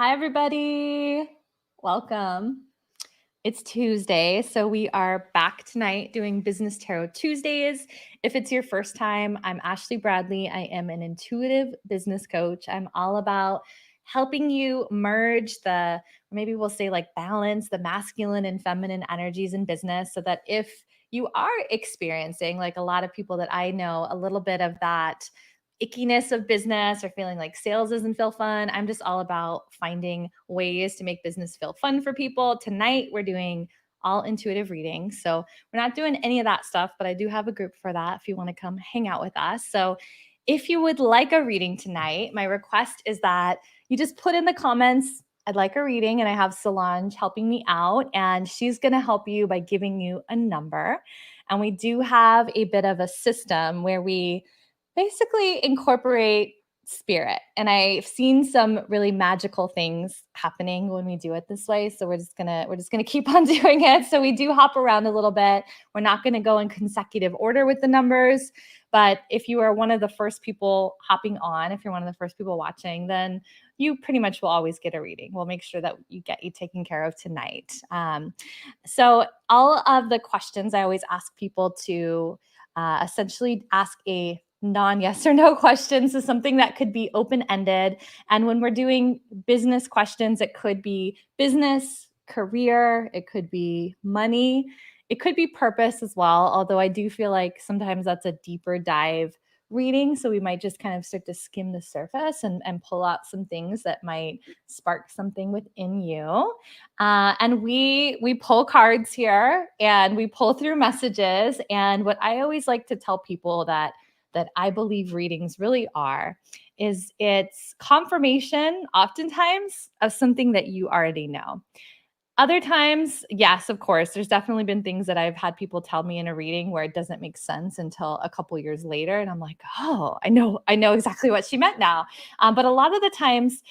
Hi, everybody. Welcome. It's Tuesday, so we are back tonight doing Business Tarot Tuesdays. If it's your first time, I'm Ashley Bradley. I am an intuitive business coach. I'm all about helping you merge maybe we'll say like balance the masculine and feminine energies in business so that if you are experiencing, like a lot of people that I know, a little bit of that ickiness of business or feeling like sales doesn't feel fun. I'm just all about finding ways to make business feel fun for people. Tonight, we're doing all intuitive reading. So we're not doing any of that stuff, but I do have a group for that if you want to come hang out with us. So if you would like a reading tonight, my request is that you just put in the comments, I'd like a reading, and I have Solange helping me out, and she's going to help you by giving you a number. And we do have a bit of a system where we basically incorporate spirit. And I've seen some really magical things happening when we do it this way. So we're just gonna keep on doing it. So we do hop around a little bit. We're not gonna go in consecutive order with the numbers. But if you are one of the first people hopping on, if you're one of the first people watching, then you pretty much will always get a reading. We'll make sure that you get you taken care of tonight. So all of the questions I always ask people to essentially ask a non-yes or no questions, so something that could be open-ended. And when we're doing business questions, it could be business, career, it could be money, it could be purpose as well, although I do feel like sometimes that's a deeper dive reading. So we might just kind of start to skim the surface and pull out some things that might spark something within you. And we pull cards here and we pull through messages. And what I always like to tell people that I believe readings really are is it's confirmation oftentimes of something that you already know. Other times, yes, of course, there's definitely been things that I've had people tell me in a reading where it doesn't make sense until a couple years later. And I'm like, oh, I know exactly what she meant now. But a lot of the times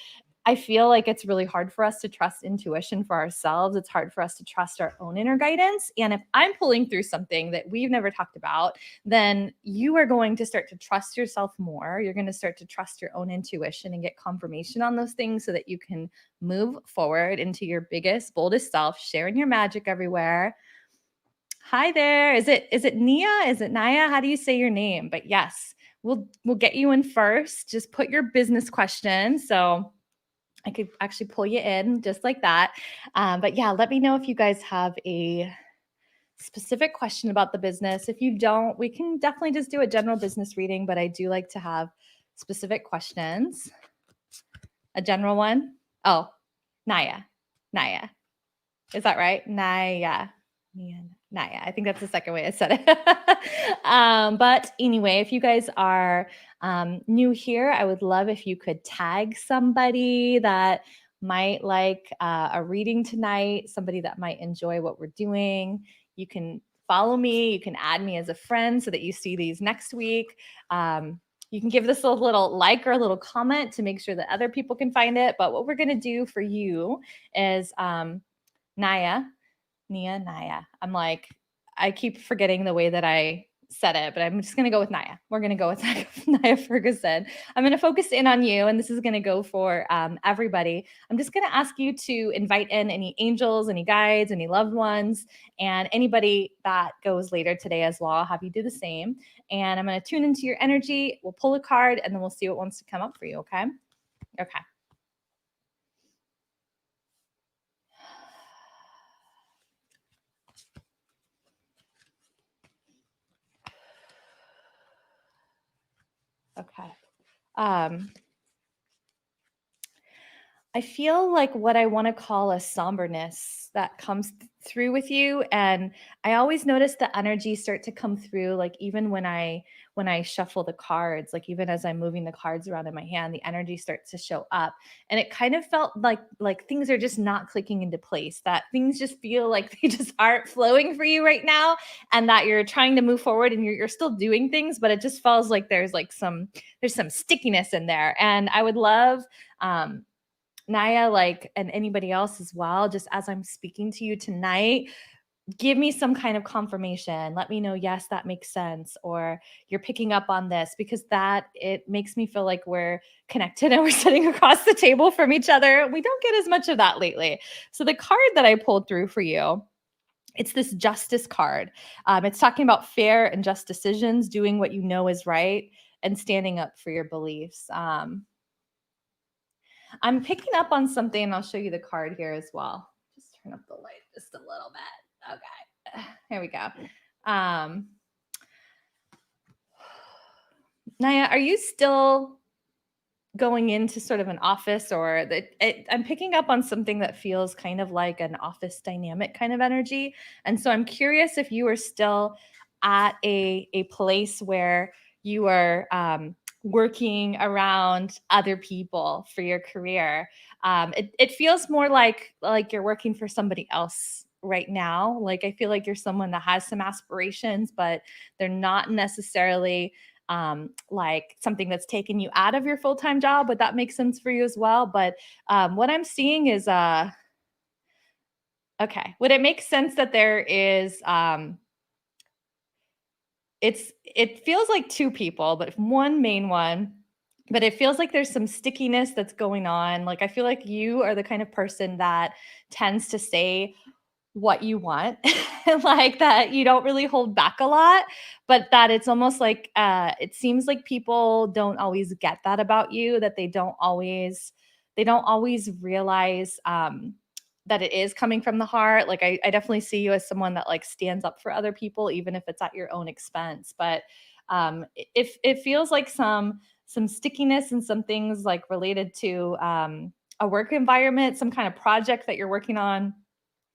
I feel like it's really hard for us to trust intuition for ourselves. It's hard for us to trust our own inner guidance. And if I'm pulling through something that we've never talked about, then you are going to start to trust yourself more. You're going to start to trust your own intuition and get confirmation on those things so that you can move forward into your biggest, boldest self, sharing your magic everywhere. Hi there. Is it Nia? Is it Naya? How do you say your name? But yes, we'll get you in first. Just put your business question. So I could actually pull you in just like that. But yeah, let me know if you guys have a specific question about the business. If you don't, we can definitely just do a general business reading, but I do like to have specific questions. A general one? Oh, Naya. Is that right? Naya. Naya. I think that's the second way I said it. But anyway, if you guys are new here, I would love if you could tag somebody that might like a reading tonight, somebody that might enjoy what we're doing. You can follow me. You can add me as a friend so that you see these next week. You can give this a little like or a little comment to make sure that other people can find it. But what we're going to do for you is Naya. I'm like, I keep forgetting the way that I said it, but I'm just going to go with Naya. We're going to go with Naya Ferguson. I'm going to focus in on you, and this is going to go for everybody. I'm just going to ask you to invite in any angels, any guides, any loved ones, and anybody that goes later today as well. I'll have you do the same. And I'm going to tune into your energy. We'll pull a card, and then we'll see what wants to come up for you, okay? Okay. Okay. I feel like what I want to call a somberness that comes through with you, and I always notice the energy start to come through, like even when I shuffle the cards, like even as I'm moving the cards around in my hand, the energy starts to show up, and it kind of felt like things are just not clicking into place, that things just feel like they just aren't flowing for you right now, and that you're trying to move forward and you're still doing things, but it just feels like there's some stickiness in there, and I would love Naya, like, and anybody else as well, just as I'm speaking to you tonight, give me some kind of confirmation. Let me know, yes, that makes sense, or you're picking up on this, because that it makes me feel like we're connected and we're sitting across the table from each other. We don't get as much of that lately. So the card that I pulled through for you, it's this justice card. It's talking about fair and just decisions, doing what you know is right, and standing up for your beliefs. I'm picking up on something, and I'll show you the card here as well. Just turn up the light just a little bit. Okay, here we go. Naya, are you still going into sort of an office, or I'm picking up on something that feels kind of like an office dynamic kind of energy. And so I'm curious if you are still at a place where you are working around other people for your career. It feels more like you're working for somebody else right now. Like, I feel like you're someone that has some aspirations, but they're not necessarily like something that's taken you out of your full-time job. Would that make sense for you as well? But what I'm seeing is okay, would it make sense that there is it feels like two people, but one main one, but it feels like there's some stickiness that's going on. Like, I feel like you are the kind of person that tends to say what you want, like that you don't really hold back a lot, but that it's almost like it seems like people don't always get that about you, that they don't always realize that it is coming from the heart. Like, I definitely see you as someone that like stands up for other people, even if it's at your own expense. But it feels like some stickiness and some things like related to a work environment, some kind of project that you're working on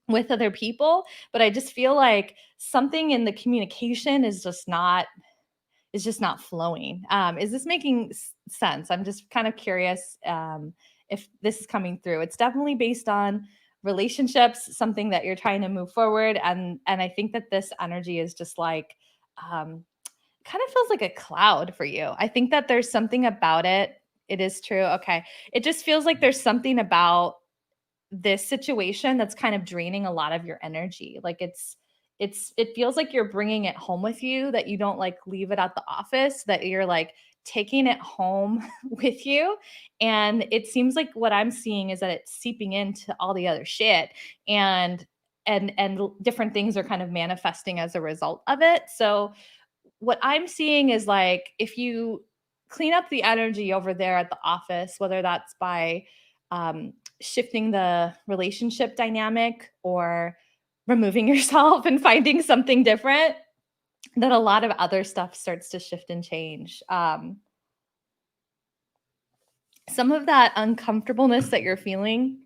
with other people. But I just feel like something in the communication is just not flowing. Is this making sense? I'm just kind of curious if this is coming through. It's definitely based on relationships, something that you're trying to move forward, and I think that this energy is just like kind of feels like a cloud for you. I think that there's something about it. It is true. Okay. It just feels like there's something about this situation that's kind of draining a lot of your energy. Like, it feels like you're bringing it home with you, that you don't like leave it at the office, that you're like taking it home with you. And it seems like what I'm seeing is that it's seeping into all the other shit, and different things are kind of manifesting as a result of it. So what I'm seeing is like, if you clean up the energy over there at the office, whether that's by shifting the relationship dynamic or removing yourself and finding something different, then a lot of other stuff starts to shift and change. Some of that uncomfortableness that you're feeling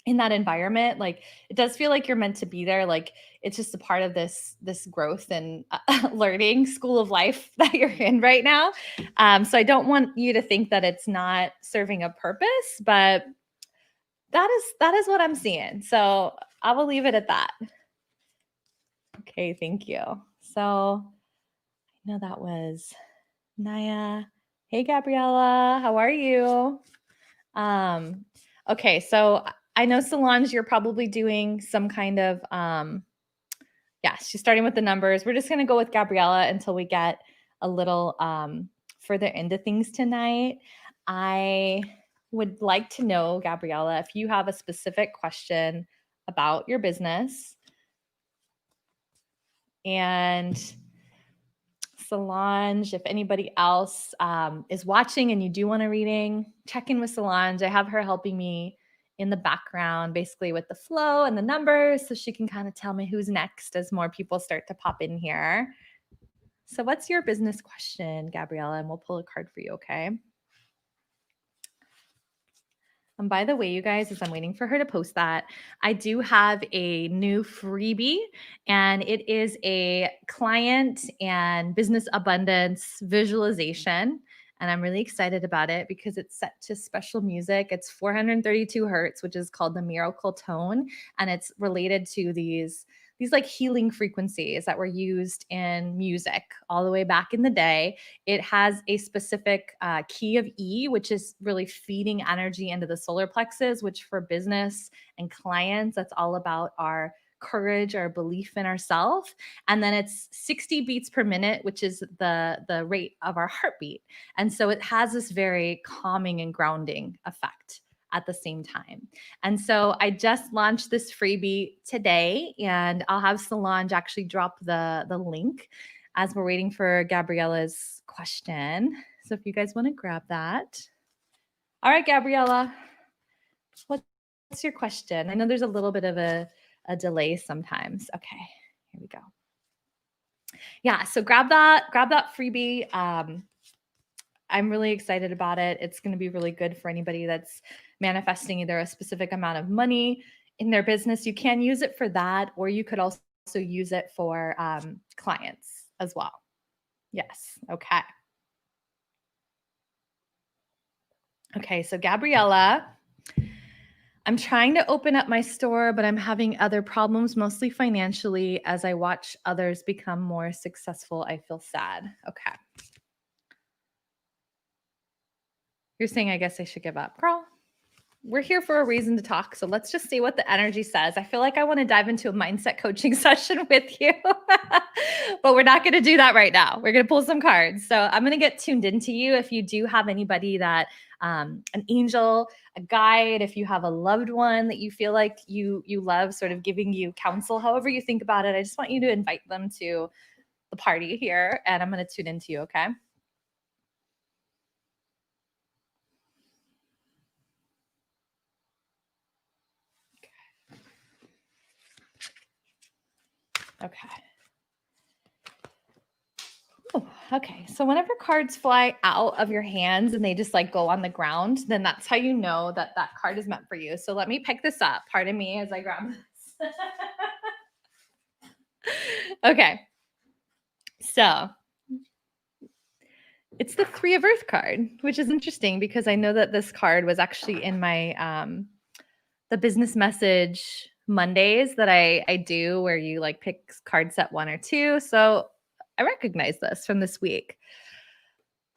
in that environment, like, it does feel like you're meant to be there. Like, it's just a part of this growth and learning school of life that you're in right now. So I don't want you to think that it's not serving a purpose, but that is what I'm seeing. So I will leave it at that. Okay, thank you. So I know that was Naya. Hey, Gabriella, how are you? Okay, so I know, Solange, you're probably doing some kind of yeah, she's starting with the numbers. We're just gonna go with Gabriella until we get a little further into things tonight. I would like to know, Gabriella, if you have a specific question about your business. And Solange, if anybody else is watching and you do want a reading, check in with Solange. I have her helping me in the background, basically with the flow and the numbers, so she can kind of tell me who's next as more people start to pop in here. So what's your business question, Gabriella? And we'll pull a card for you, okay? And by the way, you guys, as I'm waiting for her to post that, I do have a new freebie, and it is a client and business abundance visualization. And I'm really excited about it because it's set to special music. It's 432 hertz, which is called the miracle tone. And it's related to these like healing frequencies that were used in music all the way back in the day. It has a specific key of E, which is really feeding energy into the solar plexus, which for business and clients, that's all about our courage, our belief in ourselves. And then it's 60 beats per minute, which is the rate of our heartbeat. And so it has this very calming and grounding effect at the same time. And so I just launched this freebie today, and I'll have Solange actually drop the link as we're waiting for Gabriella's question. So if you guys want to grab that. All right, Gabriella, what's your question? I know there's a little bit of a delay sometimes. Okay, here we go. Yeah, so grab that freebie. I'm really excited about it. It's going to be really good for anybody that's manifesting either a specific amount of money in their business. You can use it for that, or you could also use it for clients as well. Yes. Okay. Okay. So Gabriella, I'm trying to open up my store, but I'm having other problems, mostly financially. As I watch others become more successful, I feel sad. Okay. You're saying, I guess I should give up. Girl, we're here for a reason to talk. So let's just see what the energy says. I feel like I want to dive into a mindset coaching session with you, but we're not going to do that right now. We're going to pull some cards. So I'm going to get tuned into you. If you do have anybody that, an angel, a guide, if you have a loved one that you feel like you love sort of giving you counsel, however you think about it, I just want you to invite them to the party here, and I'm going to tune into you. Okay. Okay. Oh, okay. So whenever cards fly out of your hands and they just like go on the ground, then that's how you know that that card is meant for you. So let me pick this up. Pardon me as I grab this. Okay. So it's the Three of Earth card, which is interesting because I know that this card was actually in my the business message Mondays that I do, where you like pick card set 1 or 2. So I recognize this from this week.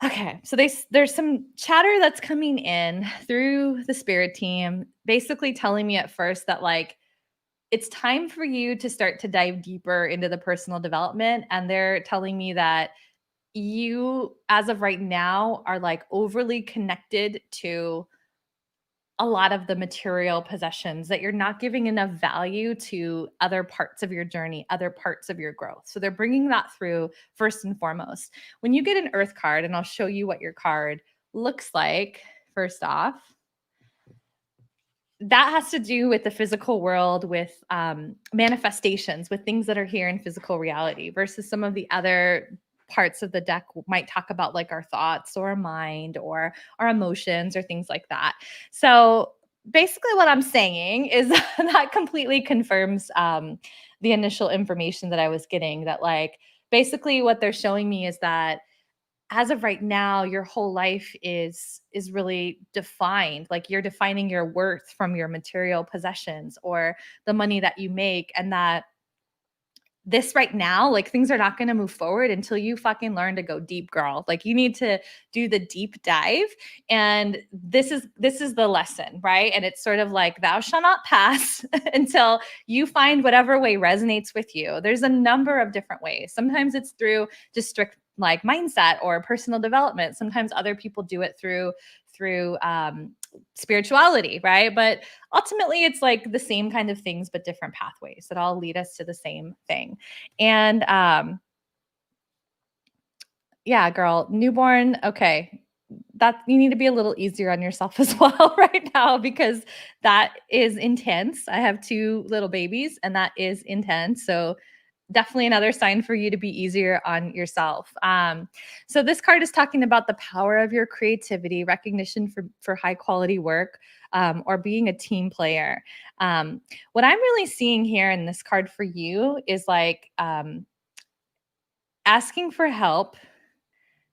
Okay, so there's some chatter that's coming in through the spirit team, basically telling me at first that like it's time for you to start to dive deeper into the personal development, and they're telling me that you, as of right now, are like overly connected to a lot of the material possessions, that you're not giving enough value to other parts of your journey, other parts of your growth. So they're bringing that through first and foremost. When you get an earth card, and I'll show you what your card looks like first off, that has to do with the physical world, with manifestations, with things that are here in physical reality, versus some of the other parts of the deck might talk about like our thoughts or our mind or our emotions or things like that. So basically what I'm saying is that completely confirms the initial information that I was getting, that like basically what they're showing me is that as of right now, your whole life is really defined. Like you're defining your worth from your material possessions or the money that you make, and that this right now, like things are not going to move forward until you fucking learn to go deep, girl. Like you need to do the deep dive. And this is the lesson, right? And it's sort of like thou shalt not pass until you find whatever way resonates with you. There's a number of different ways. Sometimes it's through just strict like mindset or personal development. Sometimes other people do it through spirituality, right? But ultimately it's like the same kind of things, but different pathways that all lead us to the same thing. And yeah, girl, newborn, okay, that you need to be a little easier on yourself as well right now, because that is intense. I have 2 little babies and that is intense. So definitely another sign for you to be easier on yourself. So this card is talking about the power of your creativity, recognition for high quality work, or being a team player. What I'm really seeing here in this card for you is like asking for help,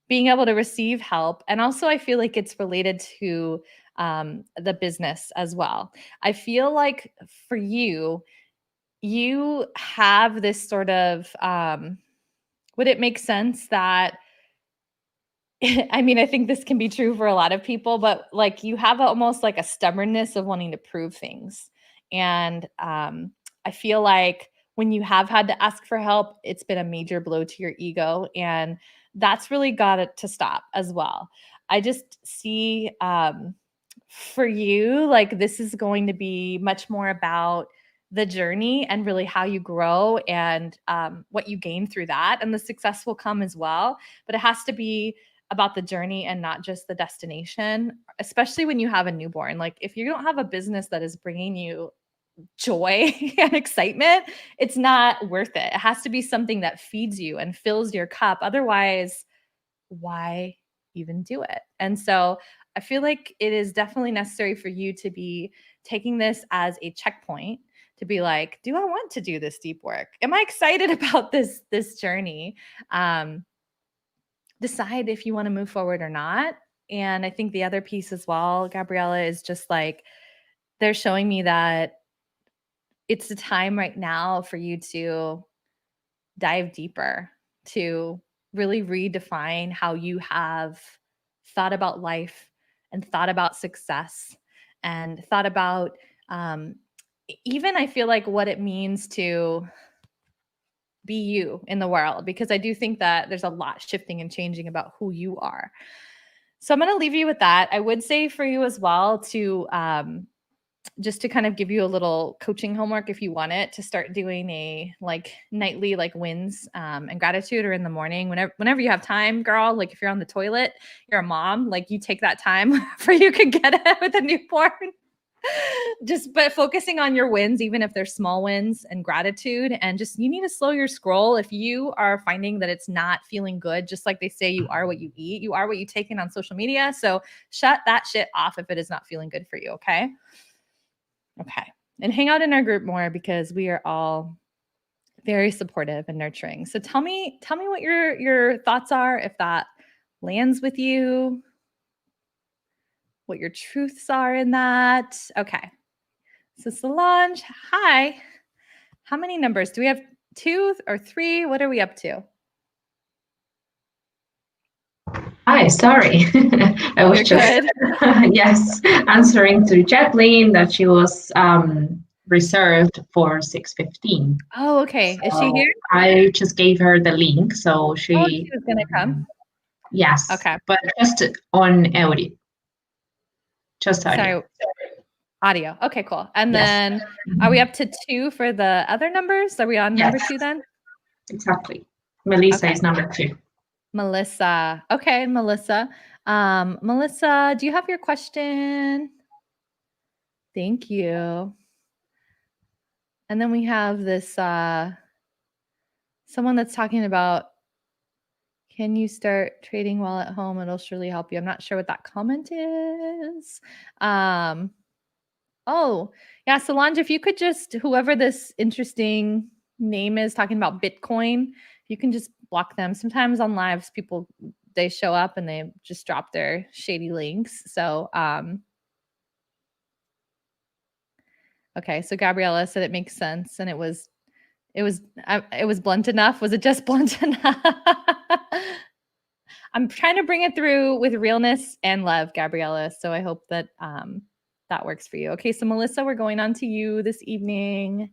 being able to receive help. And also I feel like it's related to the business as well. I feel like for you, you have this sort of would it make sense that I mean, I think this can be true for a lot of people, but like you have almost like a stubbornness of wanting to prove things. And I feel like when you have had to ask for help, it's been a major blow to your ego. And that's really got it to stop as well. I just see for you, like this is going to be much more about the journey and really how you grow and what you gain through that. And the success will come as well. But it has to be about the journey and not just the destination, especially when you have a newborn. Like if you don't have a business that is bringing you joy and excitement, it's not worth it. It has to be something that feeds you and fills your cup. Otherwise, why even do it? And so I feel like it is definitely necessary for you to be taking this as a checkpoint to be like, do I want to do this deep work? Am I excited about this journey? Decide if you want to move forward or not. And I think the other piece as well, Gabriella, is just like they're showing me that it's the time right now for you to dive deeper, to really redefine how you have thought about life and thought about success and thought about even I feel like what it means to be you in the world, because I do think that there's a lot shifting and changing about who you are. So I'm going to leave you with that. I would say for you as well to just to kind of give you a little coaching homework if you want it, to start doing a like nightly like wins and gratitude, or in the morning, whenever you have time, girl. Like if you're on the toilet, you're a mom, like you take that time where you can get it with a newborn. But focusing on your wins, even if they're small wins, and gratitude. And just you need to slow your scroll. If you are finding that it's not feeling good, just like they say, you are what you eat, you are what you take in on social media. So shut that shit off if it is not feeling good for you. Okay. And hang out in our group more, because we are all very supportive and nurturing. So tell me what your thoughts are, if that lands with you, what your truths are in that. Okay. So Solange, hi. How many numbers? Do we have 2 or 3? What are we up to? Hi, sorry. I was just yes, answering to Jacqueline that she was reserved for 6:15. Oh, okay. So is she here? I just gave her the link, so she was gonna come. Yes. Okay. But just on audio. Just audio. Sorry. Audio. Okay, cool. And Yes. then are we up to 2 for the other numbers? Are we on number 2 then? Exactly. Melissa is number 2. Melissa. Okay, Melissa. Melissa, do you have your question? Thank you. And then we have this someone that's talking about, can you start trading while at home? It'll surely help you. I'm not sure what that comment is. Oh, yeah, Solange, if you could just, whoever this interesting name is talking about Bitcoin, if you can just block them. Sometimes on lives, people, they show up and they just drop their shady links. So, okay. So Gabriella said it makes sense. And it was blunt enough. Was it just blunt enough? I'm trying to bring it through with realness and love, Gabriella. So I hope that that works for you. Okay, so Melissa, we're going on to you this evening.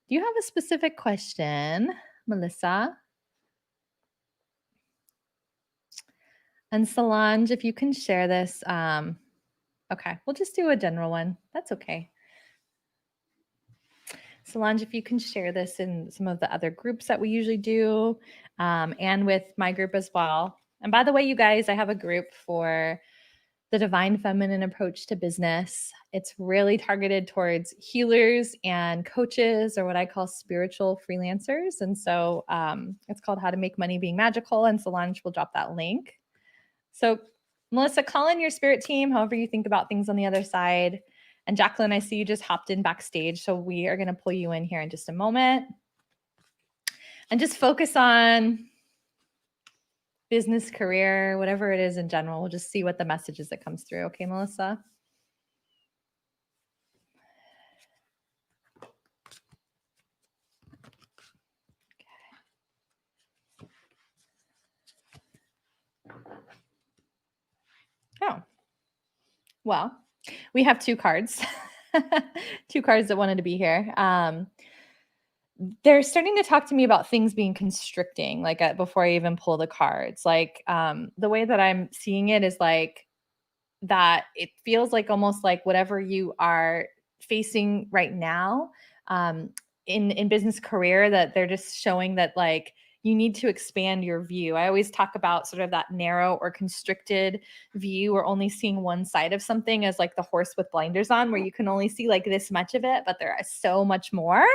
Do you have a specific question, Melissa? And Solange, if you can share this. Okay, we'll just do a general one. That's okay. Solange, if you can share this in some of the other groups that we usually do, and with my group as well. And by the way, you guys, I have a group for the divine feminine approach to business. It's really targeted towards healers and coaches, or what I call spiritual freelancers. And so it's called How to Make Money Being Magical. And Solange will drop that link. So Melissa, call in your spirit team, however you think about things on the other side. And Jacqueline, I see you just hopped in backstage. So we are going to pull you in here in just a moment. And just focus on business, career, whatever it is in general. We'll just see what the message is that comes through. Okay, Melissa? Oh, well, we have 2 cards. Two cards that wanted to be here. They're starting to talk to me about things being constricting, like before I even pull the cards. Like the way that I'm seeing it is like that it feels like almost like whatever you are facing right now in business career, that they're just showing that like you need to expand your view. I always talk about sort of that narrow or constricted view, or only seeing one side of something as like the horse with blinders on, where you can only see like this much of it, but there is so much more.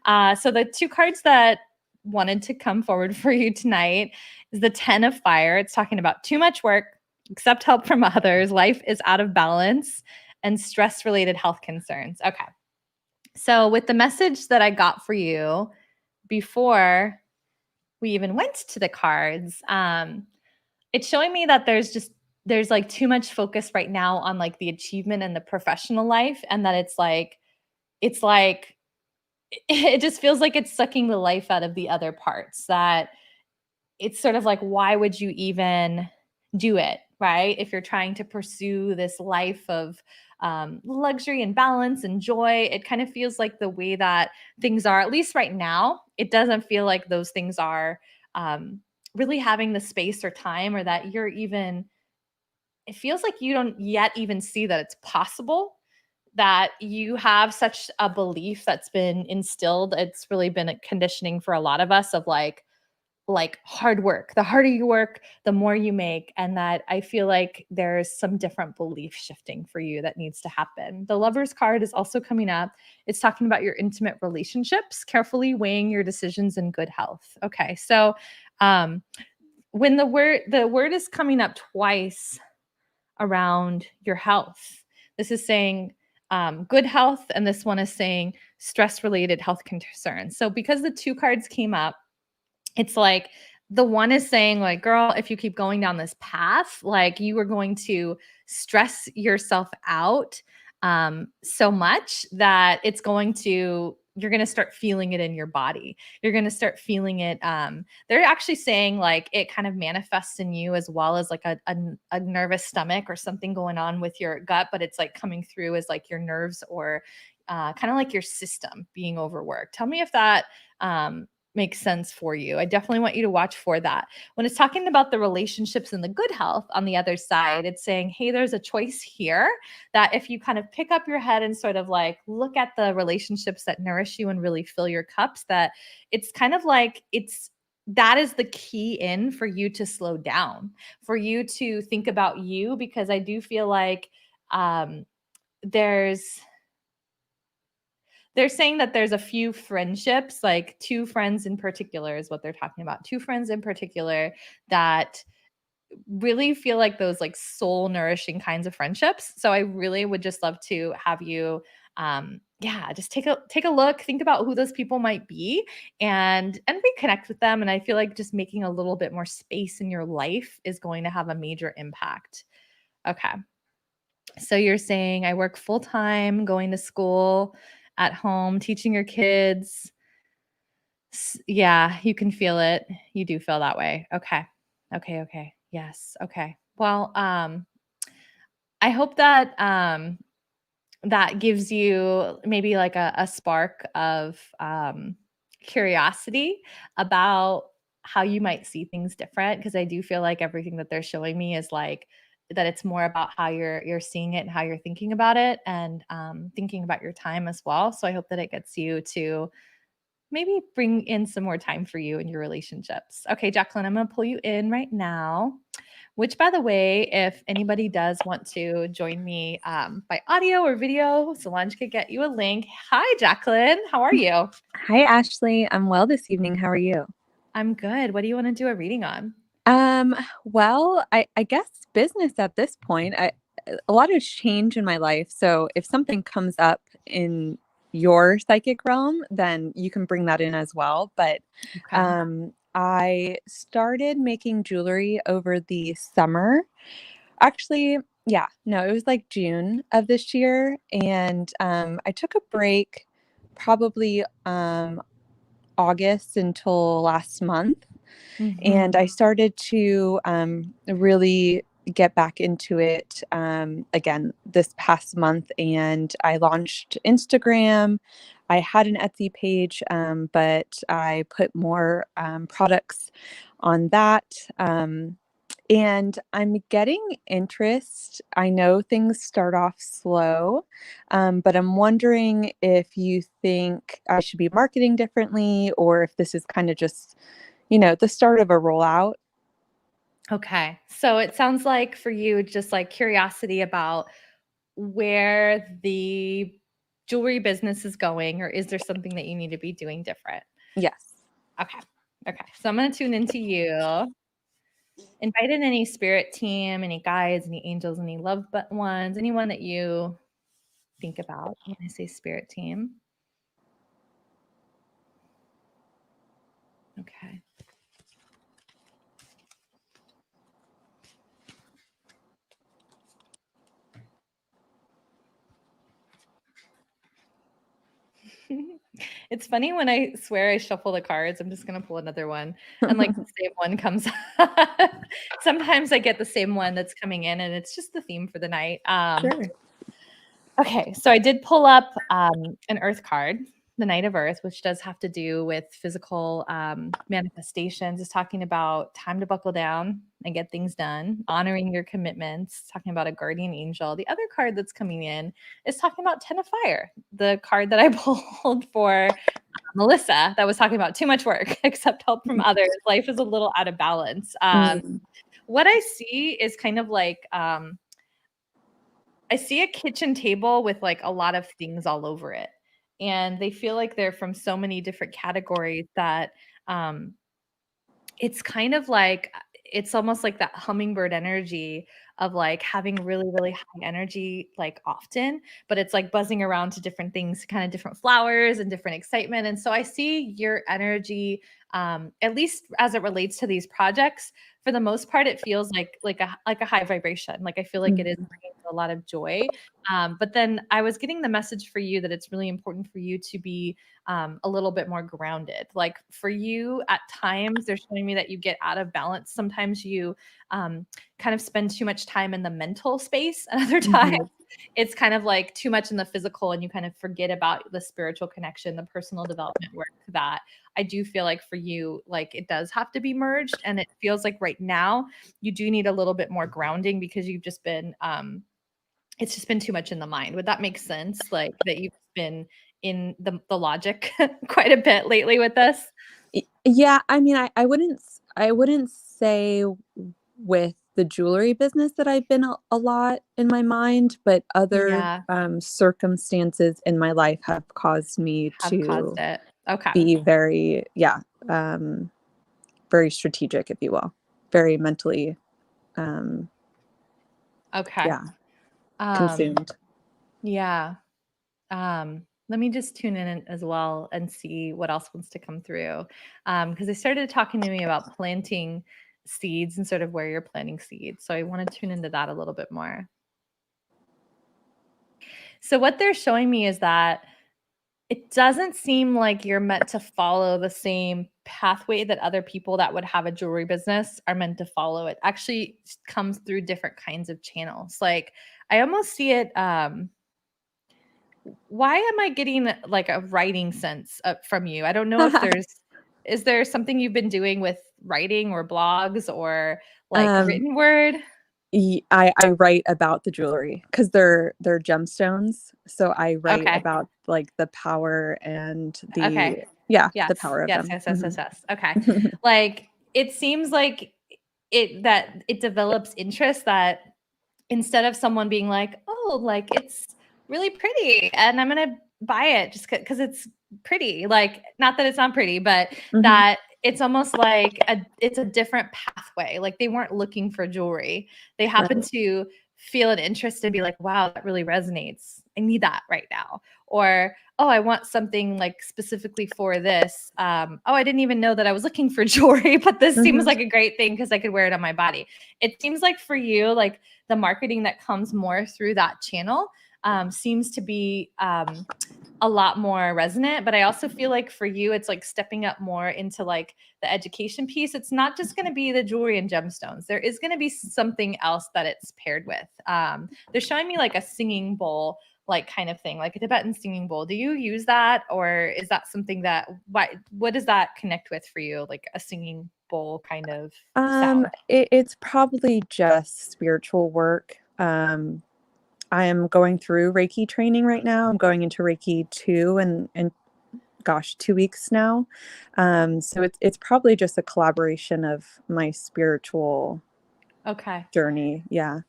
So the two cards that wanted to come forward for you tonight is the 10 of Fire. It's talking about too much work, accept help from others, life is out of balance, and stress-related health concerns. Okay. So with the message that I got for you before we even went to the cards, it's showing me that there's like too much focus right now on like the achievement and the professional life, and that it's like it just feels like it's sucking the life out of the other parts. That it's sort of like, why would you even do it, right? If you're trying to pursue this life of luxury and balance and joy, it kind of feels like the way that things are, at least right now, it doesn't feel like those things are really having the space or time, or that you're even, it feels like you don't yet even see that it's possible, that you have such a belief that's been instilled. It's really been a conditioning for a lot of us of like hard work. The harder you work, the more you make. And that I feel like there's some different belief shifting for you that needs to happen. The Lover's card is also coming up. It's talking about your intimate relationships, carefully weighing your decisions in good health. Okay. So when the word is coming up twice around your health, this is saying good health, and this one is saying stress-related health concerns. So because the two cards came up, it's like the one is saying like, girl, if you keep going down this path, like you are going to stress yourself out so much that you're going to start feeling it in your body. You're going to start feeling it. They're actually saying like it kind of manifests in you as well as like a nervous stomach or something going on with your gut, but it's like coming through as like your nerves or kind of like your system being overworked. Tell me if that makes sense for you. I definitely want you to watch for that. When it's talking about the relationships and the good health on the other side, it's saying, hey, there's a choice here, that if you kind of pick up your head and sort of like look at the relationships that nourish you and really fill your cups, that it's kind of like that is the key in for you to slow down, for you to think about you, because I do feel like they're saying that there's a few friendships, like two friends in particular is what they're talking about. Two friends in particular that really feel like those like soul nourishing kinds of friendships. So I really would just love to have you just take a look, think about who those people might be, and reconnect with them. And I feel like just making a little bit more space in your life is going to have a major impact. Okay. So you're saying I work full time, going to school, at home, teaching your kids. Yeah, you can feel it. You do feel that way. Okay. Okay. Yes. Okay. Well, I hope that that gives you maybe like a spark of curiosity about how you might see things different, because I do feel like everything that they're showing me is like that it's more about how you're seeing it and how you're thinking about it, and thinking about your time as well. So I hope that it gets you to maybe bring in some more time for you and your relationships. Okay, Jacqueline, I'm going to pull you in right now. Which, by the way, if anybody does want to join me by audio or video, Solange could get you a link. Hi, Jacqueline. How are you? Hi, Ashley. I'm well this evening. How are you? I'm good. What do you want to do a reading on? Well, I guess business at this point. A lot has changed in my life. So if something comes up in your psychic realm, then you can bring that in as well. But Okay. I started making jewelry over the summer. Actually, yeah, no, it was like June of this year. And I took a break probably August until last month. And Mhm. I started to really get back into it again this past month, and I launched Instagram. I had an Etsy page, but I put more products on that. And I'm getting interest. I know things start off slow, but I'm wondering if you think I should be marketing differently, or if this is kind of just, the start of a rollout. Okay. So it sounds like for you, just like curiosity about where the jewelry business is going, or is there something that you need to be doing different? Yes. Okay. Okay. So I'm going to tune into you. Invite in any spirit team, any guides, any angels, any loved ones, anyone that you think about when I say spirit team. Okay. It's funny when I swear I shuffle the cards. I'm just going to pull another one, and like the same one comes up. Sometimes I get the same one that's coming in, and it's just the theme for the night. Sure. Okay, so I did pull up an Earth card, the Knight of Earth, which does have to do with physical manifestations. It's talking about time to buckle down and get things done, honoring your commitments, talking about a guardian angel. The other card that's coming in is talking about Ten of Fire, the card that I pulled for Melissa that was talking about too much work, accept help from others. Life is a little out of balance. What I see is kind of like I see a kitchen table with like a lot of things all over it. And they feel like they're from so many different categories that it's kind of like it's almost like that hummingbird energy of like having really, really high energy like often, but it's like buzzing around to different things, kind of different flowers and different excitement. And so I see your energy, at least as it relates to these projects, for the most part, it feels like a high vibration. Like I feel like it is bringing a lot of joy. But then I was getting the message for you that it's really important for you to be a little bit more grounded. Like for you, at times, they're showing me that you get out of balance. Sometimes you kind of spend too much time in the mental space, and other times it's kind of like too much in the physical, and you kind of forget about the spiritual connection, the personal development work that I do feel like for you, like it does have to be merged. And it feels like right now you do need a little bit more grounding because you've just been it's just been too much in the mind. Would that make sense? Like that you've been in the logic quite a bit lately with this? Yeah, I mean, I wouldn't say with the jewelry business that I've been a lot in my mind, but other Yeah, circumstances in my life have caused me have caused to it. Okay. be very, very strategic, if you will, very mentally, Okay. yeah, Um, consumed. yeah. Let me just tune in as well and see what else wants to come through. Because they started talking to me about planting seeds and sort of where you're planting seeds. So I want to tune into that a little bit more. So what they're showing me is that it doesn't seem like you're meant to follow the same pathway that other people that would have a jewelry business are meant to follow. It actually comes through different kinds of channels. Like I almost see it why am I getting like a writing sense from you? I don't know if is there something you've been doing with writing or blogs or like Um, written word? I write about the jewelry because they're gemstones. So I write Okay. about like the power and Okay. the Yes. power of Yes. them. Yes. Yes. Yes. Yes. Okay. Like it seems like it develops interest that instead of someone being like, oh, like it's really pretty and I'm gonna buy it just because it's pretty. Like, not that it's not pretty, but that it's almost like it's a different pathway. Like they weren't looking for jewelry. They happen Right. to feel an interest and be like, wow, that really resonates. I need that right now. Or, oh, I want something like specifically for this. Oh, I didn't even know that I was looking for jewelry, but this seems like a great thing because I could wear it on my body. It seems like for you, like the marketing that comes more through that channel seems to be a lot more resonant. But I also feel like for you, it's like stepping up more into like the education piece. It's not just going to be the jewelry and gemstones. There is going to be something else that it's paired with. They're showing me like a singing bowl, like kind of thing, like a Tibetan singing bowl. Do you use that, or is that something that what does that connect with for you, like a singing bowl kind of sound? It's probably just spiritual work. I am going through Reiki training right now. I'm going into Reiki 2 and gosh, 2 weeks now. So it's probably just a collaboration of my spiritual Okay. journey. Yeah.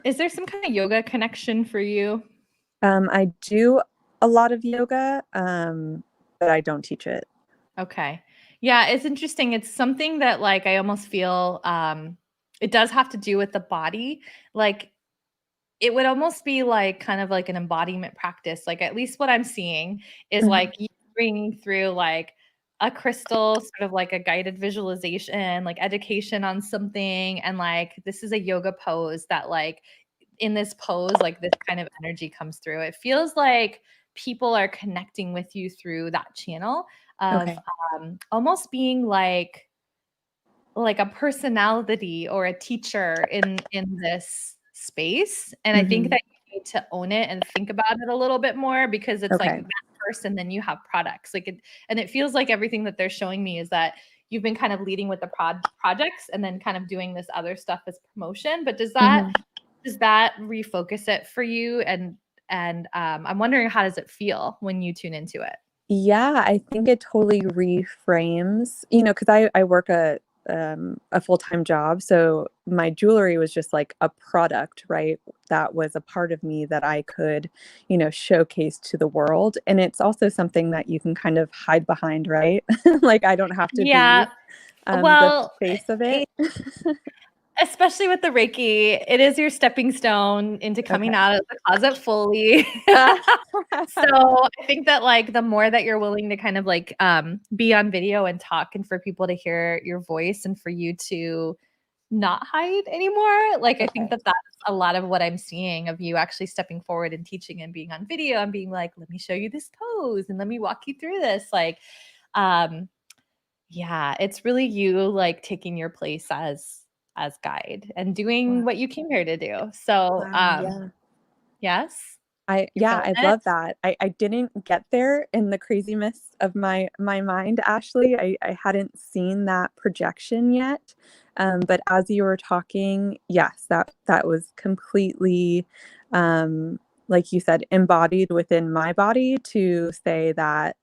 Is there some kind of yoga connection for you? I do a lot of yoga, but I don't teach it. Okay. Yeah, it's interesting. It's something that like I almost feel it does have to do with the body. Like it would almost be like kind of like an embodiment practice. Like at least what I'm seeing is Mhm. like you bringing through like a crystal, sort of like a guided visualization, like education on something. And like this is a yoga pose that like in this pose, like this kind of energy comes through. It feels like people are connecting with you through that channel of Okay. almost being like a personality or a teacher in this space. And I think Mhm. that you need to own it and think about it a little bit more, because it's like Okay. that first and then you have products. And it feels like everything that they're showing me is that you've been kind of leading with the projects and then kind of doing this other stuff as promotion. But does Mhm. that refocus it for you? And I'm wondering, how does it feel when you tune into it? Yeah, I think it totally reframes, because I work a full-time job, so my jewelry was just like a product, right? That was a part of me that I could, showcase to the world. And it's also something that you can kind of hide behind, right? Like I don't have to be Yeah. the Well, face of it. especially with the Reiki, it is your stepping stone into coming Okay. out of the closet fully. Uh, So I think that like the more that you're willing to kind of like be on video and talk, and for people to hear your voice and for you to not hide anymore, like I think okay. that that's a lot of what I'm seeing of you actually stepping forward and teaching and being on video and being like, let me show you this pose and let me walk you through this. Like um yeah, it's really you like taking your place as guide and doing Wow. what you came here to do. So, Wow, yeah. yes, I you're yeah, feeling I it? love that. I didn't get there in the craziness of my mind, Ashley. I hadn't seen that projection yet. But as you were talking, yes, that was completely, like you said, embodied within my body to say that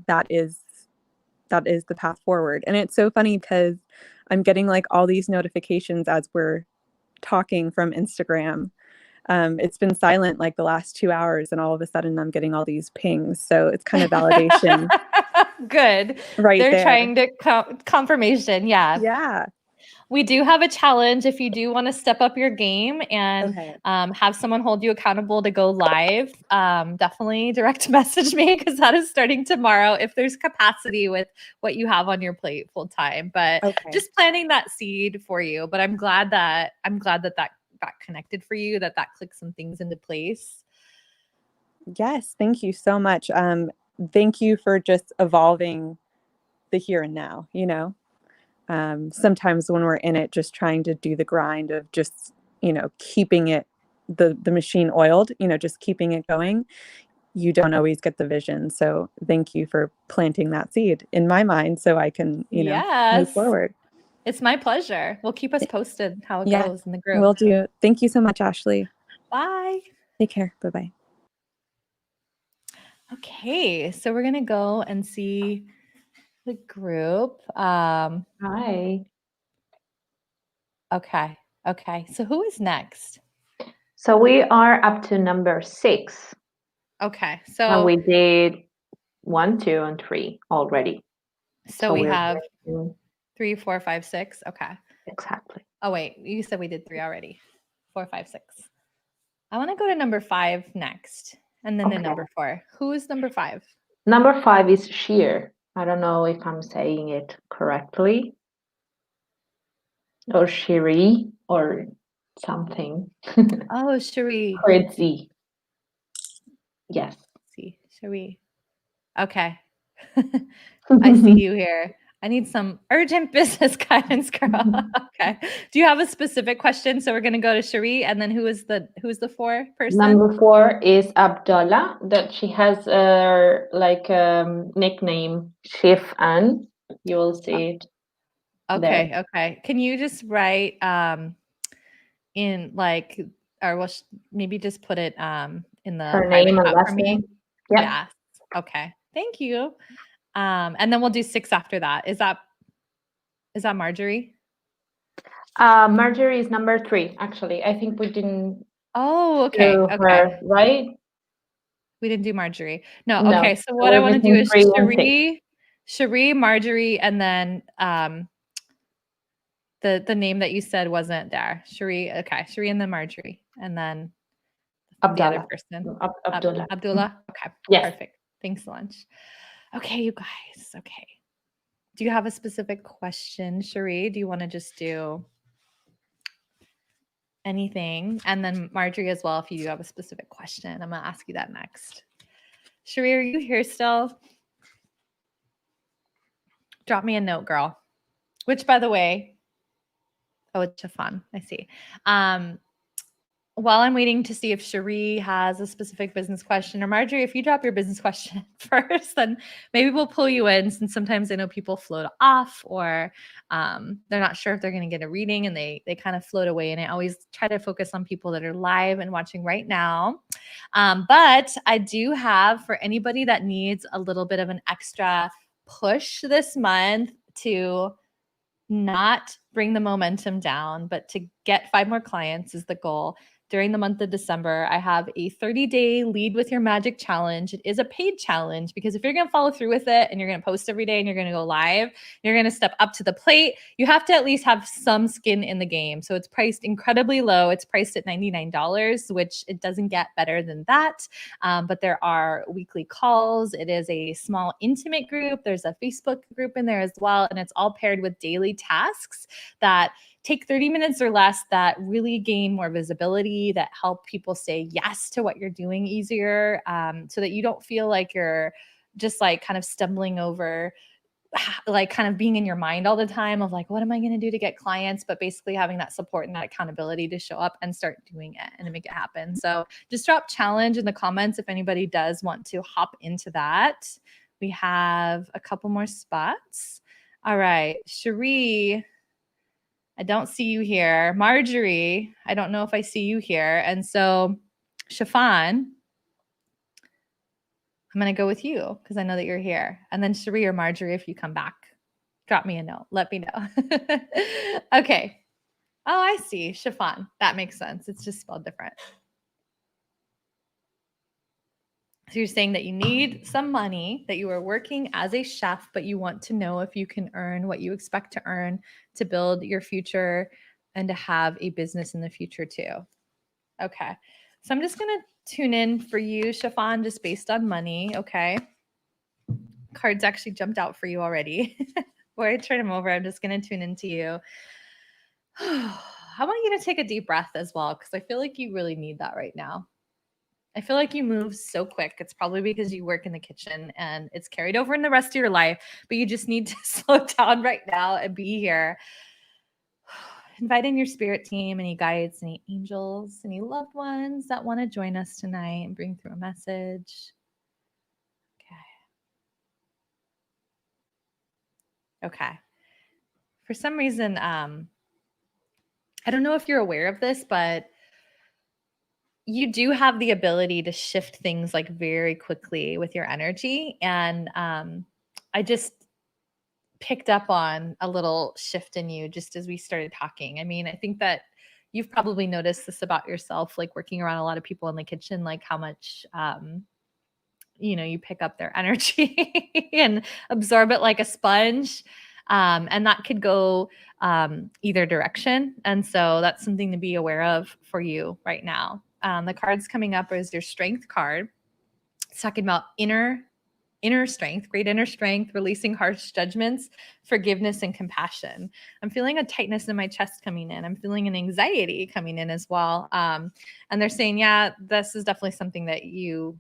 that is that is the path forward. And it's so funny because I'm getting like all these notifications as we're talking from Instagram. It's been silent like the last 2 hours, and all of a sudden I'm getting all these pings. So it's kind of validation Good. right They're there. trying to confirmation. Yeah. Yeah. We do have a challenge if you do want to step up your game and Okay. have someone hold you accountable to go live. Definitely direct message me, because that is starting tomorrow if there's capacity with what you have on your plate full time. But Okay. just planting that seed for you. But I'm glad that that got connected for you, that clicked some things into place. Yes. Thank you so much. Thank you for just evolving the here and now, sometimes when we're in it, just trying to do the grind of just, keeping it, the machine oiled, just keeping it going, you don't always get the vision. So thank you for planting that seed in my mind so I can, move Yes. forward. It's my pleasure. Well, keep us posted how it Yeah, goes in the group. will do. Thank you so much, Ashley. Bye. Take care. Bye-bye. Okay, so we're gonna go and see the group. Hi. Okay, okay. So who is next? So we are up to number 6, Okay, and so we did 1, 2, and 3 already. so we we're have going to- 3, 4, 5, 6. Okay. exactly. Oh wait, you said we did 3 already. 4, 5, 6. I want to go to number 5 next, and then to Okay. number 4. Who is number 5? Number 5 is sheer. I don't know if I'm saying it correctly, or Shiri, or something. Oh, Cherie. Crazy. Yes. see. Should we? Okay. I see you here. I need some urgent business guidance, girl. Okay. Do you have a specific question? So we're going to go to Cherie, and then who's the 4 person? Number 4 is Abdullah. That she has nickname Chef-An. You will see it. Okay. There. Okay. Can you just write in like, or maybe just put it in the Her private name and chat last for me? name. Yeah. Yes. Okay. Thank you. And then we'll do 6 after that. Is that Marjorie? Marjorie is number 3, actually. I think we didn't Oh, okay. do Okay. her, right? We didn't do Marjorie. No. No. Okay. So So what I we're want to do missing is 3 and 6. Cherie, Marjorie, and then the name that you said wasn't there. Cherie. Okay. Cherie and then Marjorie, and then the other Abdullah. person. Abdullah. Abdullah. Okay. Yes. Perfect. Thanks, Solange. Okay, you guys. Okay. Do you have a specific question, Cherie? Do you want to just do anything? And then Marjorie as well, if you do have a specific question. I'm going to ask you that next. Cherie, are you here still? Drop me a note, girl. Which, by the way, oh, it's Chiffon. I see. While I'm waiting to see if Cherie has a specific business question, or Marjorie, if you drop your business question first, then maybe we'll pull you in, since sometimes I know people float off, or they're not sure if they're going to get a reading and they kind of float away. And I always try to focus on people that are live and watching right now. But I do have, for anybody that needs a little bit of an extra push this month to not bring the momentum down, but to get 5 more clients is the goal. During the month of December, I have a 30-day Lead with Your Magic challenge. It is a paid challenge, because if you're going to follow through with it and you're going to post every day and you're going to go live, you're going to step up to the plate, you have to at least have some skin in the game. So it's priced incredibly low. It's priced at $99, which it doesn't get better than that. But there are weekly calls. It is a small intimate group. There's a Facebook group in there as well. And it's all paired with daily tasks that take 30 minutes or less, that really gain more visibility, that help people say yes to what you're doing easier, so that you don't feel like you're just like kind of stumbling over, like kind of being in your mind all the time of like, what am I going to do to get clients? But basically having that support and that accountability to show up and start doing it and to make it happen. So just drop challenge in the comments if anybody does want to hop into that. We have a couple more spots. All right, Cherie, I don't see you here. Marjorie, I don't know if I see you here. And so, Chiffon, I'm going to go with you because I know that you're here. And then Cherie or Marjorie, if you come back, drop me a note. Let me know. Okay. Oh, I see. Chiffon. That makes sense. It's just spelled different. So you're saying that you need some money, that you are working as a chef, but you want to know if you can earn what you expect to earn to build your future and to have a business in the future too. Okay. So I'm just going to tune in for you, Chiffon, just based on money. Okay. Cards actually jumped out for you already. Before I turn them over, I'm just going to tune into you. I want you to take a deep breath as well, because I feel like you really need that right now. I feel like you move so quick. It's probably because you work in the kitchen and it's carried over in the rest of your life, but you just need to slow down right now and be here. Invite in your spirit team, any guides, any angels, any loved ones that want to join us tonight and bring through a message. Okay. For some reason, I don't know if you're aware of this, but you do have the ability to shift things like very quickly with your energy. And I just picked up on a little shift in you just as we started talking. I mean, I think that you've probably noticed this about yourself, like working around a lot of people in the kitchen, like how much, you pick up their energy and absorb it like a sponge. And that could go either direction. And so that's something to be aware of for you right now. The cards coming up is your strength card. It's talking about inner strength, great inner strength, releasing harsh judgments, forgiveness, and compassion. I'm feeling a tightness in my chest coming in. I'm feeling an anxiety coming in as well. And they're saying, yeah, this is definitely something that you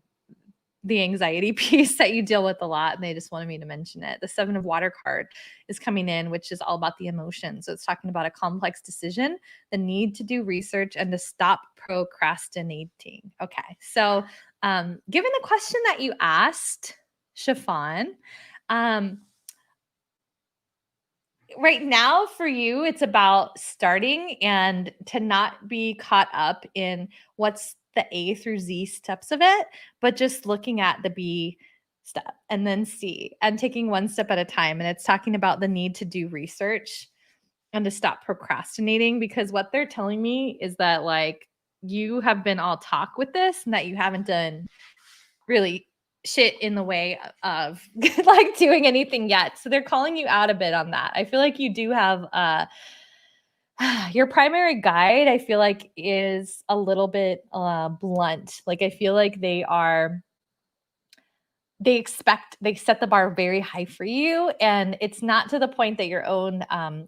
the anxiety piece that you deal with a lot, and they just wanted me to mention it. The 7 of Water card is coming in, which is all about the emotions. So it's talking about a complex decision, the need to do research, and to stop procrastinating. Okay, so given the question that you asked, Chiffon, right now for you, it's about starting and to not be caught up in what's the A through Z steps of it, but just looking at the B step and then C and taking one step at a time. And it's talking about the need to do research and to stop procrastinating, because what they're telling me is that like you have been all talk with this and that you haven't done really shit in the way of like doing anything yet. So they're calling you out a bit on that. I feel like you do have your primary guide, I feel like, is a little bit blunt. Like I feel like they set the bar very high for you, and it's not to the point that your own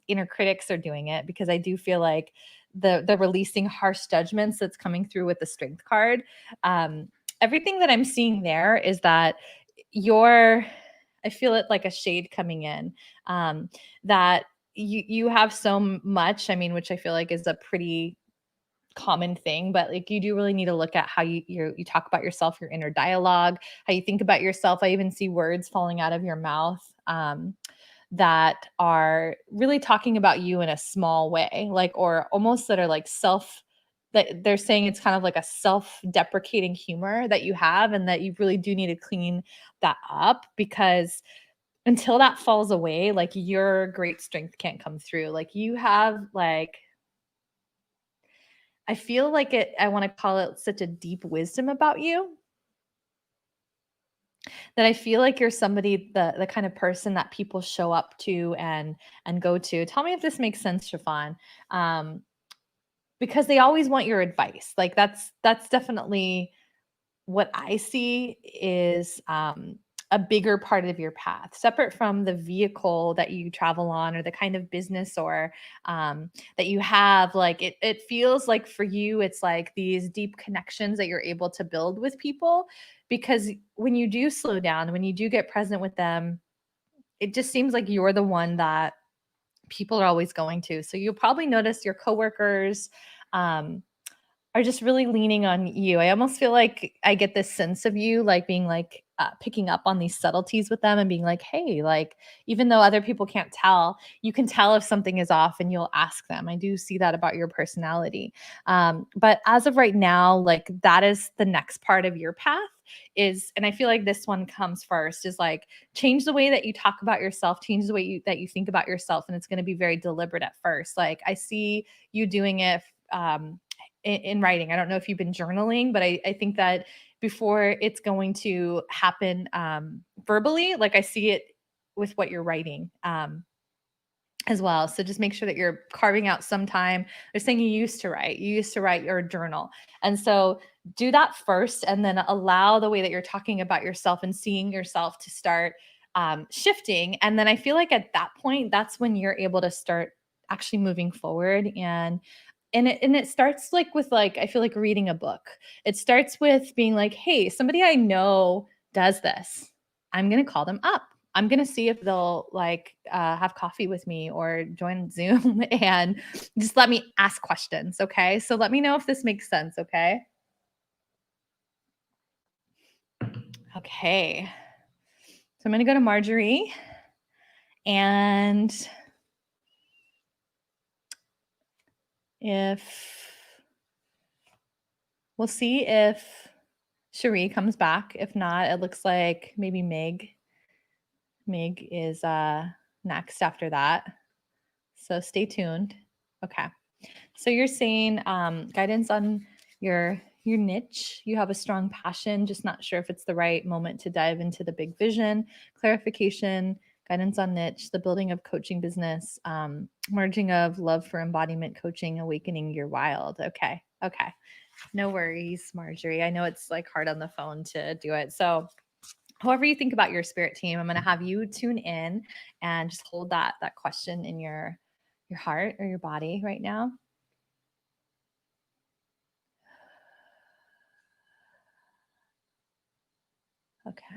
inner critics are doing it, because I do feel like the releasing harsh judgments that's coming through with the strength card, everything that I'm seeing there is that I feel it like a shade coming in, that you have so much, I mean, which I feel like is a pretty common thing, but like you do really need to look at how you talk about yourself, your inner dialogue, how you think about yourself. I even see words falling out of your mouth that are really talking about you in a small way, like, or almost that are like that they're saying it's kind of like a self-deprecating humor that you have, and that you really do need to clean that up, because until that falls away, like your great strength can't come through. Like you have like, I feel like I want to call it such a deep wisdom about you, that I feel like you're somebody, the kind of person that people show up to and go to. Tell me if this makes sense, Chiffon. Because they always want your advice. Like that's definitely what I see is a bigger part of your path, separate from the vehicle that you travel on or the kind of business or that you have. Like it feels like for you, it's like these deep connections that you're able to build with people, because when you do slow down, when you do get present with them, it just seems like you're the one that people are always going to. So you'll probably notice your coworkers are just really leaning on you. I almost feel like I get this sense of you like being like picking up on these subtleties with them and being like, hey, like, even though other people can't tell, you can tell if something is off and you'll ask them. I do see that about your personality. But as of right now, like that is the next part of your path is, and I feel like this one comes first, is like change the way that you talk about yourself, change the way that you think about yourself. And it's going to be very deliberate at first. Like I see you doing it in writing. I don't know if you've been journaling, but I think that before it's going to happen verbally, like I see it with what you're writing as well. So just make sure that you're carving out some time. They're saying you used to write your journal. And so do that first, and then allow the way that you're talking about yourself and seeing yourself to start shifting. And then I feel like at that point, that's when you're able to start actually moving forward. And it starts like with like, I feel like reading a book. It starts with being like, hey, somebody I know does this. I'm going to call them up. I'm going to see if they'll like have coffee with me or join Zoom and just let me ask questions. Okay. So let me know if this makes sense. Okay. Okay. So I'm going to go to Marjorie, and we'll see if Cherie comes back. If not, it looks like maybe Meg is next after that. So stay tuned. Okay. So you're saying guidance on your niche. You have a strong passion, just not sure if it's the right moment to dive into the big vision, clarification, guidance on niche, the building of coaching business, merging of love for embodiment coaching, awakening your wild. Okay. Okay. No worries, Marjorie. I know it's like hard on the phone to do it. So however you think about your spirit team, I'm going to have you tune in and just hold that question in your heart or your body right now. Okay.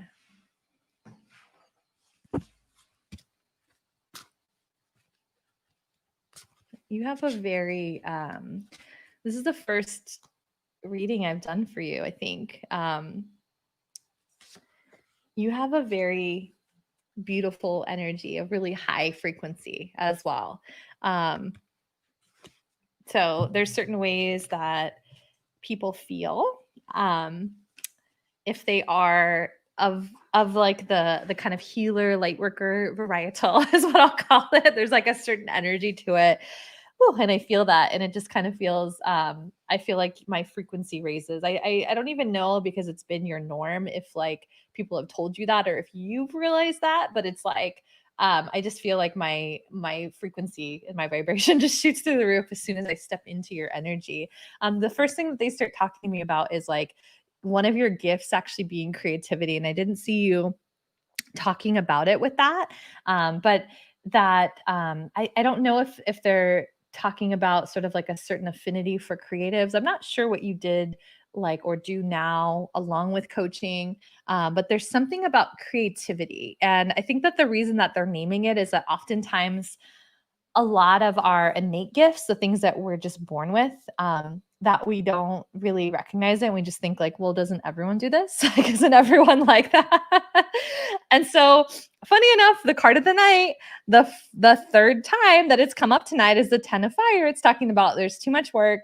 You have a very, this is the first reading I've done for you, I think. You have a very beautiful energy, a really high frequency as well. So there's certain ways that people feel if they are of like the kind of healer, light worker varietal is what I'll call it. There's like a certain energy to it. Whew, and I feel that, and it just kind of feels. I feel like my frequency raises. I don't even know, because it's been your norm, if like people have told you that or if you've realized that, but it's like I just feel like my frequency and my vibration just shoots through the roof as soon as I step into your energy. The first thing that they start talking to me about is like one of your gifts actually being creativity, and I didn't see you talking about it with that, but that I don't know if they're talking about sort of like a certain affinity for creatives. I'm not sure what you did like or do now along with coaching, but there's something about creativity, and I think that the reason that they're naming it is that oftentimes a lot of our innate gifts, the things that we're just born with, that we don't really recognize it. And we just think like, well, doesn't everyone do this? Like, isn't everyone like that? And so funny enough, the card of the night, the third time that it's come up tonight is the 10 of Fire. It's talking about there's too much work,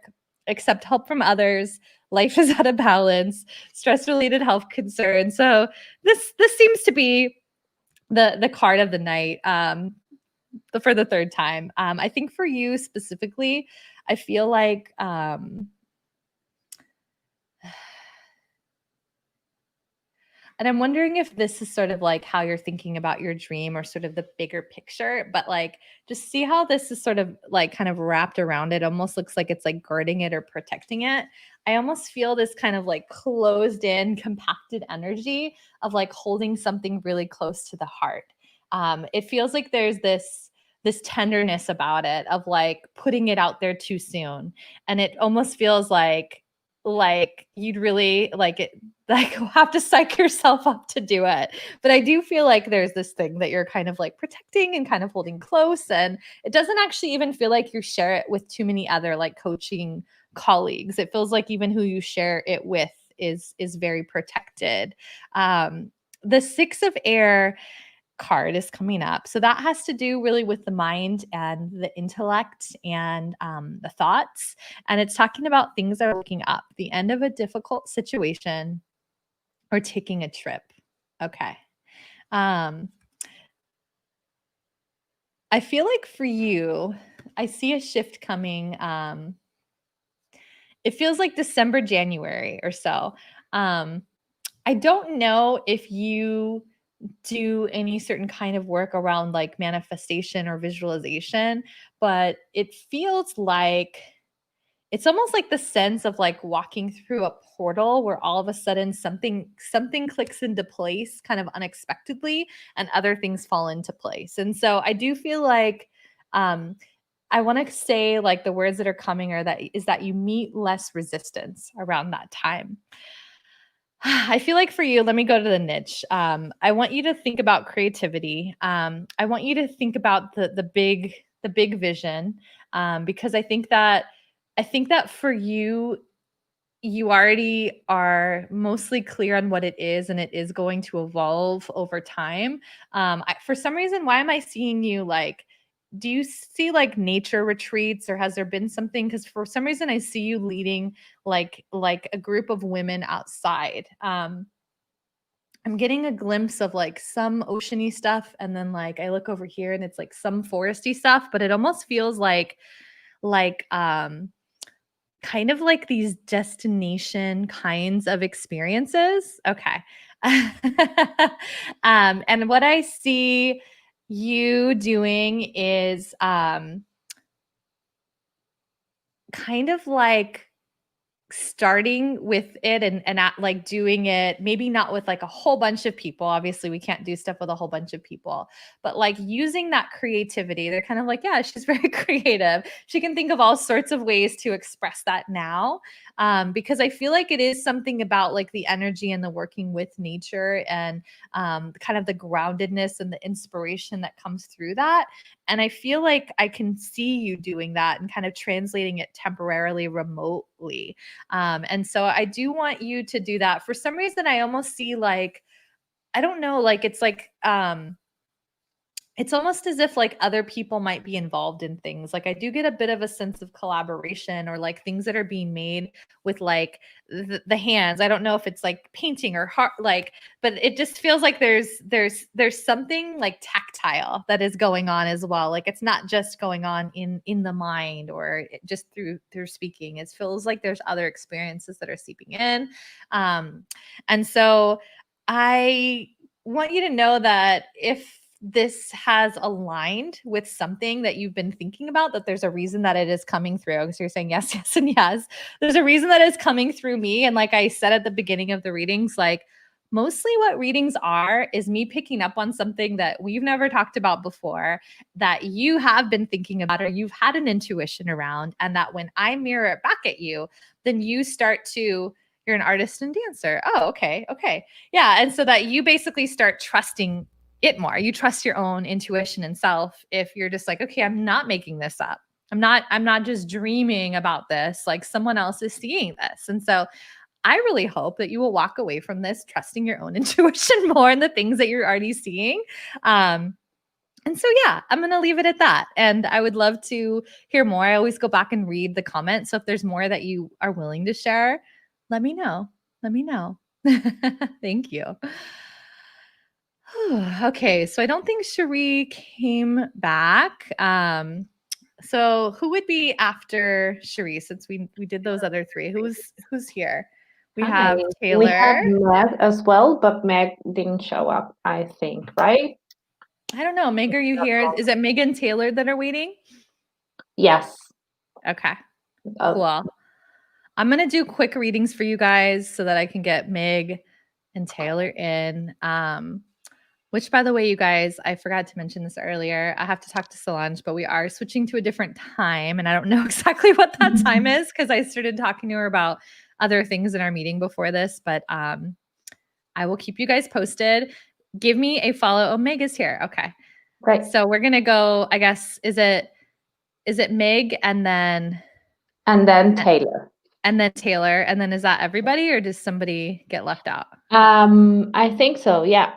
accept help from others. Life is out of balance, stress-related health concerns. So this seems to be the card of the night. For the third time. I think for you specifically, I feel like and I'm wondering if this is sort of like how you're thinking about your dream or sort of the bigger picture, but like just see how this is sort of like kind of wrapped around it. Almost looks like it's like guarding it or protecting it. I almost feel this kind of like closed in, compacted energy of like holding something really close to the heart. It feels like there's this tenderness about it of like putting it out there too soon, and it almost feels like you'd really like it, like have to psych yourself up to do it. But I do feel like there's this thing that you're kind of like protecting and kind of holding close, and it doesn't actually even feel like you share it with too many other like coaching colleagues. It feels like even who you share it with is very protected. The 6 of Air card is coming up. So that has to do really with the mind and the intellect and the thoughts. And it's talking about things that are looking up, the end of a difficult situation, or taking a trip. Okay. I feel like for you, I see a shift coming. It feels like December, January or so. I don't know if you do any certain kind of work around like manifestation or visualization, but it feels like it's almost like the sense of like walking through a portal where all of a sudden something clicks into place kind of unexpectedly, and other things fall into place. And so I do feel like I want to say like the words that are coming are that you meet less resistance around that time. I feel like for you, let me go to the niche. I want you to think about creativity. I want you to think about the big vision, because I think that for you, you already are mostly clear on what it is, and it is going to evolve over time. For some reason, why am I seeing you like? Do you see like nature retreats, or has there been something? Because for some reason, I see you leading like a group of women outside. I'm getting a glimpse of like some oceany stuff, and then like I look over here and it's like some foresty stuff, but it almost feels like kind of like these destination kinds of experiences. Okay. And what I see you doing is kind of like starting with it and at, like doing it maybe not with like a whole bunch of people. Obviously we can't do stuff with a whole bunch of people, but like using that creativity. They're kind of like, yeah, she's very creative, she can think of all sorts of ways to express that now. because I feel like it is something about like the energy and the working with nature and kind of the groundedness and the inspiration that comes through that. And I feel like I can see you doing that and kind of translating it temporarily remotely. And so I do want you to do that. For some reason, I almost see like, I don't know, like it's almost as if like other people might be involved in things. Like I do get a bit of a sense of collaboration or like things that are being made with like the hands. I don't know if it's like painting or heart, like, but it just feels like there's something like tactile that is going on as well. Like it's not just going on in the mind or just through speaking. It feels like there's other experiences that are seeping in. And so I want you to know that if this has aligned with something that you've been thinking about, that there's a reason that it is coming through. So you're saying yes, yes, and yes. There's a reason that it's coming through me. And like I said at the beginning of the readings, like mostly what readings are is me picking up on something that we've never talked about before, that you have been thinking about or you've had an intuition around. And that when I mirror it back at you, then you start to, you're an artist and dancer. Oh, okay. Okay. Yeah. And so that you basically start trusting it more. You trust your own intuition and self. If you're just like, okay, I'm not making this up. I'm not just dreaming about this. Like someone else is seeing this. And so I really hope that you will walk away from this trusting your own intuition more and the things that you're already seeing. And so, yeah, I'm going to leave it at that. And I would love to hear more. I always go back and read the comments. So if there's more that you are willing to share, let me know. Let me know. Thank you. Okay, so I don't think Cherie came back. So who would be after Cherie, since we did those other three? Who's here? We have Taylor. We have Meg as well, but Meg didn't show up, I think, right? I don't know. Meg, are you here? Is it Meg and Taylor that are waiting? Yes. Okay, cool. I'm going to do quick readings for you guys so that I can get Meg and Taylor in. Which, by the way, you guys, I forgot to mention this earlier. I have to talk to Solange, but we are switching to a different time. And I don't know exactly what that time is because I started talking to her about other things in our meeting before this. But I will keep you guys posted. Give me a follow. Oh, Meg is here. Okay. Great. So we're going to go, I guess, is it Meg and then Taylor. And then Taylor. And then is that everybody or does somebody get left out? I think so, yeah.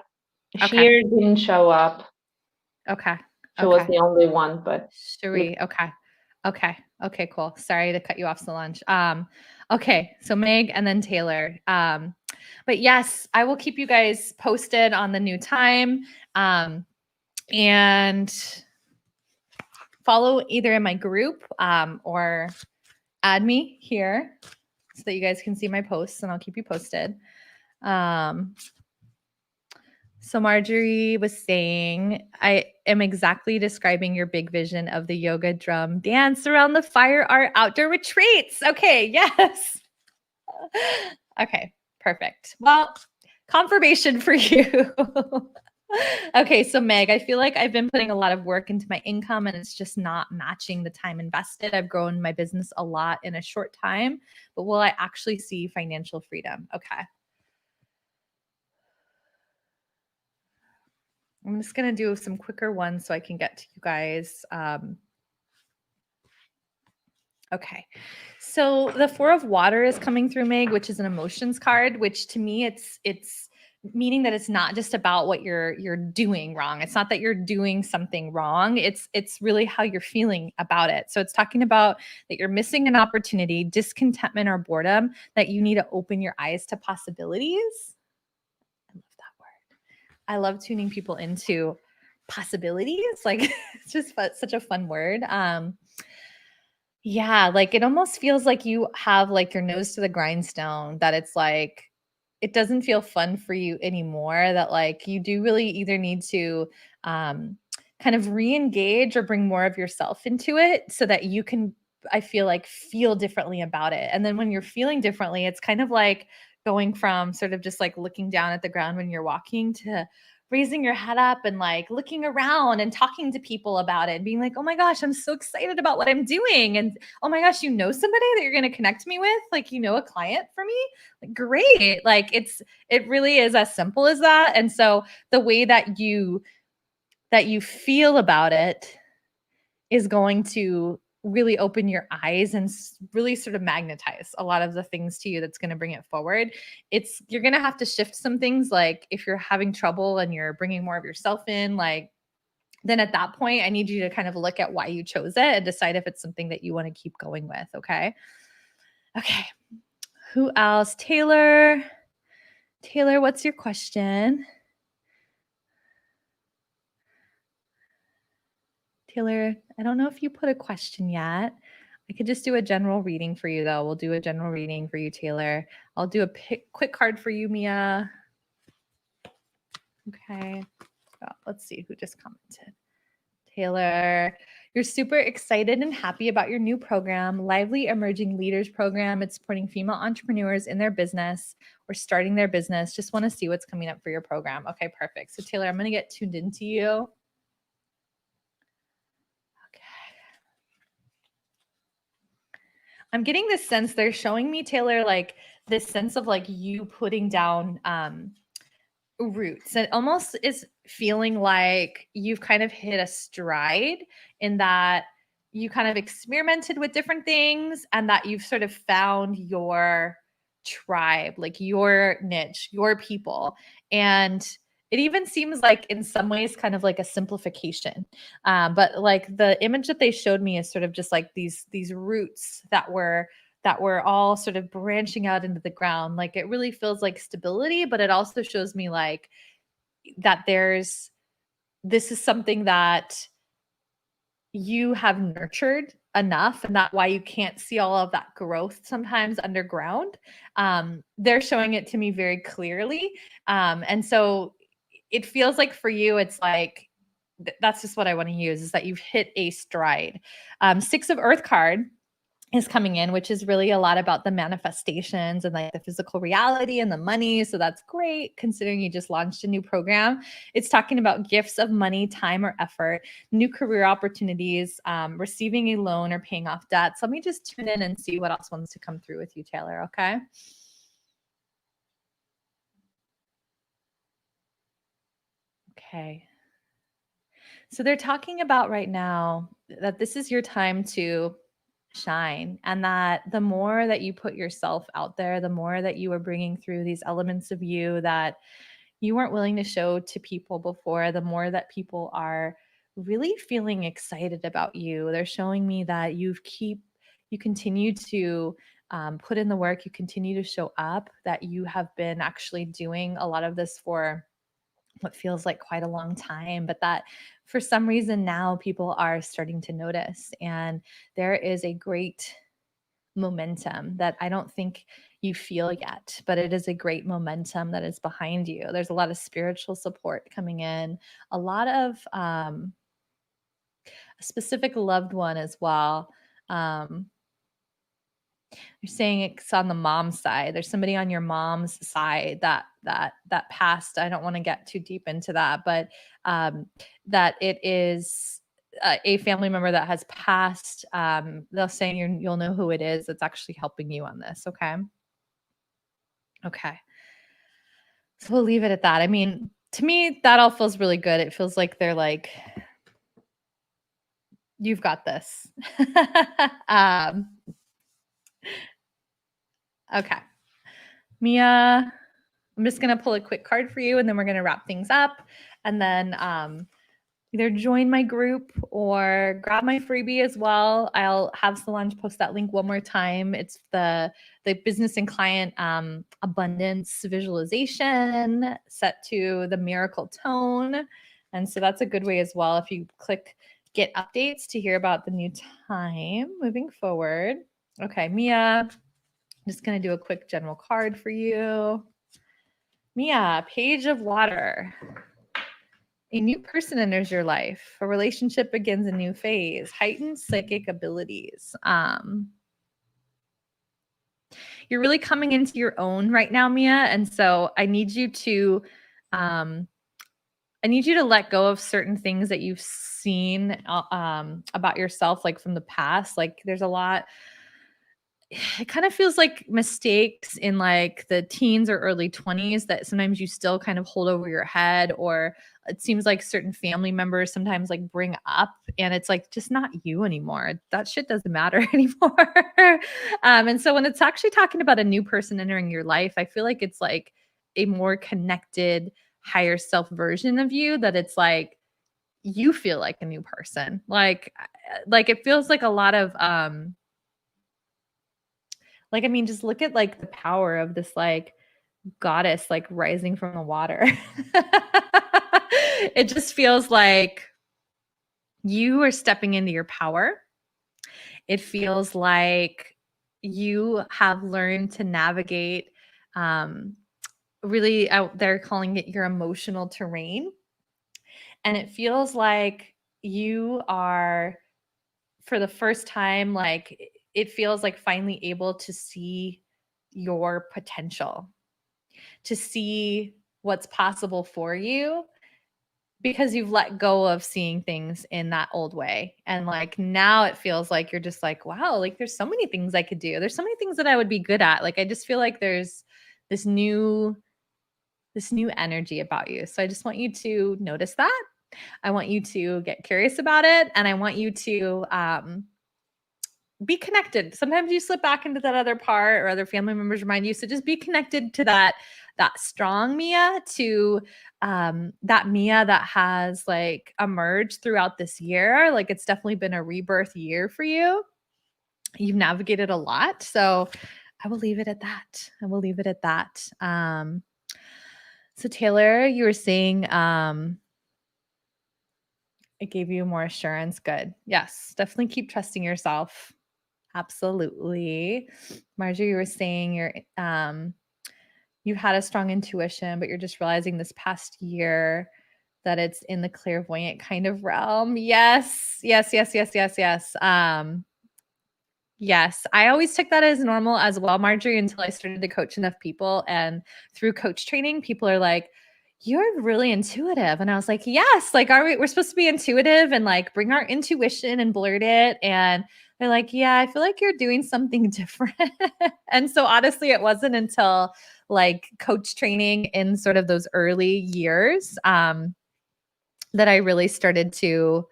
Okay. Sheer didn't show up. Okay. She was the only one, but Cherie. Okay. Okay. Okay, cool. Sorry to cut you off, Solange. Okay, so Meg and then Taylor. But yes, I will keep you guys posted on the new time. And follow either in my group or add me here so that you guys can see my posts and I'll keep you posted. So Marjorie was saying, I am exactly describing your big vision of the yoga drum dance around the fire art outdoor retreats. Okay, yes. Okay, perfect. Well, confirmation for you. Okay, so Meg, I feel like I've been putting a lot of work into my income and it's just not matching the time invested. I've grown my business a lot in a short time, but will I actually see financial freedom? Okay. I'm just going to do some quicker ones so I can get to you guys. Okay. So the Four of Water is coming through, Meg, which is an emotions card, which to me, it's meaning that it's not just about what you're doing wrong. It's not that you're doing something wrong. It's really how you're feeling about it. So it's talking about that you're missing an opportunity, discontentment or boredom, that you need to open your eyes to possibilities. I love tuning people into possibilities. Like it's just such a fun word. Yeah, like it almost feels like you have like your nose to the grindstone, that it's like it doesn't feel fun for you anymore, that like you do really either need to kind of re-engage or bring more of yourself into it so that you can, I feel like, feel differently about it. And then when you're feeling differently, it's kind of like going from sort of just like looking down at the ground when you're walking to raising your head up and like looking around and talking to people about it and being like, oh my gosh, I'm so excited about what I'm doing. And oh my gosh, you know somebody that you're going to connect me with? Like, you know, a client for me? Like, great. Like it really is as simple as that. And so the way that you feel about it is going to really open your eyes and really sort of magnetize a lot of the things to you that's going to bring it forward. You're going to have to shift some things. Like if you're having trouble and you're bringing more of yourself in, like, then at that point, I need you to kind of look at why you chose it and decide if it's something that you want to keep going with. Okay. Okay. Who else? Taylor, what's your question? Taylor, I don't know if you put a question yet. I could just do a general reading for you, though. We'll do a general reading for you, Taylor. I'll do a quick card for you, Mia. Okay. Oh, let's see who just commented. Taylor, you're super excited and happy about your new program, Lively Emerging Leaders Program. It's supporting female entrepreneurs in their business or starting their business. Just want to see what's coming up for your program. Okay, perfect. So Taylor, I'm going to get tuned into you. I'm getting this sense they're showing me, Taylor, like this sense of like you putting down roots. It almost is feeling like you've kind of hit a stride in that you kind of experimented with different things and that you've sort of found your tribe, like your niche, your people. And it even seems like in some ways kind of like a simplification. But like the image that they showed me is sort of just like these roots that were all sort of branching out into the ground. Like it really feels like stability, but it also shows me like that this is something that you have nurtured enough, and that's why you can't see all of that growth sometimes underground. They're showing it to me very clearly. And so it feels like for you, it's like, that's just what I want to use, is that you've hit a stride. 6 of Earth card is coming in, which is really a lot about the manifestations and like the physical reality and the money. So that's great considering you just launched a new program. It's talking about gifts of money, time, or effort, new career opportunities, receiving a loan or paying off debt. So let me just tune in and see what else wants to come through with you, Taylor. Okay. Okay. So they're talking about right now that this is your time to shine, and that the more that you put yourself out there, the more that you are bringing through these elements of you that you weren't willing to show to people before, the more that people are really feeling excited about you. They're showing me that you continue to put in the work, you continue to show up, that you have been actually doing a lot of this for what feels like quite a long time, but that for some reason now people are starting to notice. And there is a great momentum that I don't think you feel yet, but it is a great momentum that is behind you. There's a lot of spiritual support coming in, a lot of a specific loved one as well. You're saying it's on the mom side. There's somebody on your mom's side that passed. I don't want to get too deep into that, but that it is a family member that has passed. They're saying you'll know who it is that's actually helping you on this. Okay. Okay. So we'll leave it at that. I mean, to me, that all feels really good. It feels like they're like, you've got this. Okay. Mia, I'm just going to pull a quick card for you, and then we're going to wrap things up. And then either join my group or grab my freebie as well. I'll have Solange post that link one more time. It's the business and client abundance visualization set to the miracle tone. And so that's a good way as well. If you click get updates to hear about the new time moving forward. Okay, Mia, I'm just going to do a quick general card for you. Mia, Page of Water. A new person enters your life. A relationship begins a new phase. Heightened psychic abilities. You're really coming into your own right now, Mia. And so I need you to I need you to let go of certain things that you've seen about yourself, like from the past. Like there's a lot, it kind of feels like mistakes in like the teens or early 20s that sometimes you still kind of hold over your head, or it seems like certain family members sometimes like bring up, and it's like just not you anymore. That shit doesn't matter anymore. And so when it's actually talking about a new person entering your life, I feel like it's like a more connected, higher self version of you, that it's like you feel like a new person. Like it feels like a lot of like, I mean, just look at like the power of this like goddess like rising from the water. It just feels like you are stepping into your power. It feels like you have learned to navigate, really out there calling it your emotional terrain. And it feels like you are, for the first time, like it feels like finally able to see your potential, to see what's possible for you, because you've let go of seeing things in that old way. And like now it feels like you're just like, wow, like there's so many things I could do. There's so many things that I would be good at. Like I just feel like there's this new energy about you. So I just want you to notice that. I want you to get curious about it, and I want you to be connected. Sometimes you slip back into that other part, or other family members remind you. So just be connected to that strong Mia, to that Mia that has like emerged throughout this year. Like it's definitely been a rebirth year for you. You've navigated a lot. So I will leave it at that. I will leave it at that. So Taylor, you were saying it gave you more assurance. Good. Yes, definitely keep trusting yourself. Absolutely. Marjorie, you were saying you've had a strong intuition, but you're just realizing this past year that it's in the clairvoyant kind of realm. Yes. Yes, yes, yes, yes, yes. Yes, I always took that as normal as well, Marjorie, until I started to coach enough people. And through coach training, people are like, you're really intuitive. And I was like, yes, like, we're supposed to be intuitive and like bring our intuition and blurt it. And they're like, yeah, I feel like you're doing something different. And so honestly, it wasn't until like coach training in sort of those early years that I really started to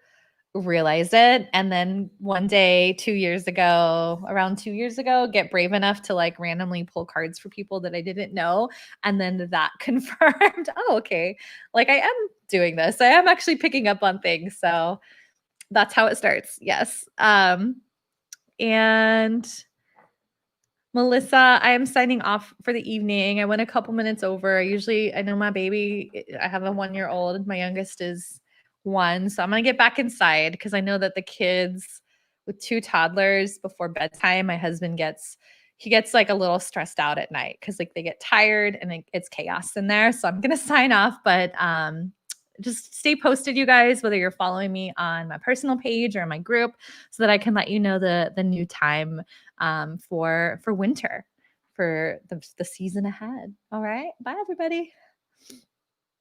realize it. And then one day, around 2 years ago, get brave enough to like randomly pull cards for people that I didn't know. And then that confirmed, oh, okay, like I am doing this. I am actually picking up on things. So that's how it starts. Yes. And Melissa, I am signing off for the evening. I went a couple minutes over. I know my baby, I have a 1-year-old. My youngest is 1. So I'm going to get back inside because I know that the kids with 2 toddlers before bedtime, my husband gets like a little stressed out at night because like they get tired and it's chaos in there. So I'm going to sign off, but just stay posted, you guys, whether you're following me on my personal page or my group, so that I can let you know the new time for winter, for the season ahead. All right. Bye, everybody.